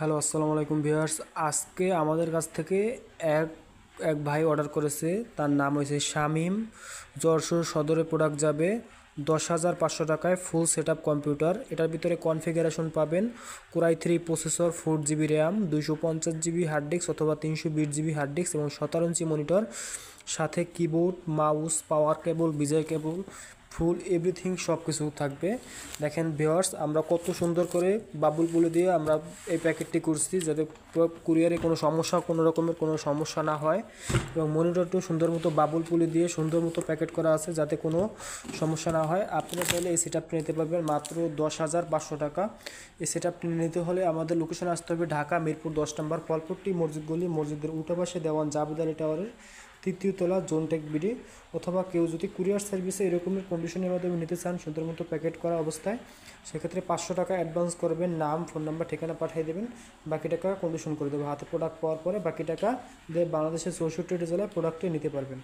Hello, আসসালামু আলাইকুম viewers. আজকে আমাদের কাছ থেকে এক এক ভাই অর্ডার করেছে। তার নাম হয়েছে শামীম। যশোর সদরে প্রোডাক্ট যাবে 10,500 টাকায় ফুল সেট আপ কম্পিউটার। এটার ভিতরে কনফিগারেশন পাবেন core i 3 processor, 4 GB RAM, 250 GB hard disk অথবা 320 GB হার্ড ডিস্ক এবং 17 ইঞ্চি মনিটর, সাথে keyboard, mouse, power cable, VGA cable, full everything সব কিছু থাকবে। দেখেন ভিউয়ার্স, আমরা কত সুন্দর করে বাবুল পুলি দিয়ে আমরা এই প্যাকেটটি করছি যাতে কুরিয়ারে কোনো সমস্যা, কোনো রকমের কোনো সমস্যা না হয়। এবং মনিটরটিও সুন্দর মতো বাবুল পুলি দিয়ে সুন্দর মতো প্যাকেট করা আছে যাতে কোনো সমস্যা না হয়। আপনারা চাইলে এই সেট আপটি নিতে পারবেন মাত্র 10,500 টাকা। এই সেট আপটি নিতে হলে আমাদের লোকেশনে আসতে হবে ঢাকা মিরপুর 10 নম্বর ফলপট্টি মসজিদ গলি, মসজিদের উল্টা পাশে দেওয়ান জাবেদ আলী টাওয়ারের 3য় তলা, জোনটেক বিডি। অথবা কেউ যদি কুরিয়ার সার্ভিসে এরকমের কন্ডিশনের মাধ্যমে নিতে চান সুন্দর মতো প্যাকেট করা অবস্থায়, সেক্ষেত্রে 500 টাকা অ্যাডভান্স করবেন, নাম, ফোন নাম্বার, ঠিকানা পাঠিয়ে দেবেন, বাকি টাকা কন্ডিশন করে দেবো। হাতে প্রোডাক্ট পাওয়ার পরে বাকি টাকা দিয়ে বাংলাদেশের 64টি জেলায় প্রোডাক্টটি নিতে পারবেন।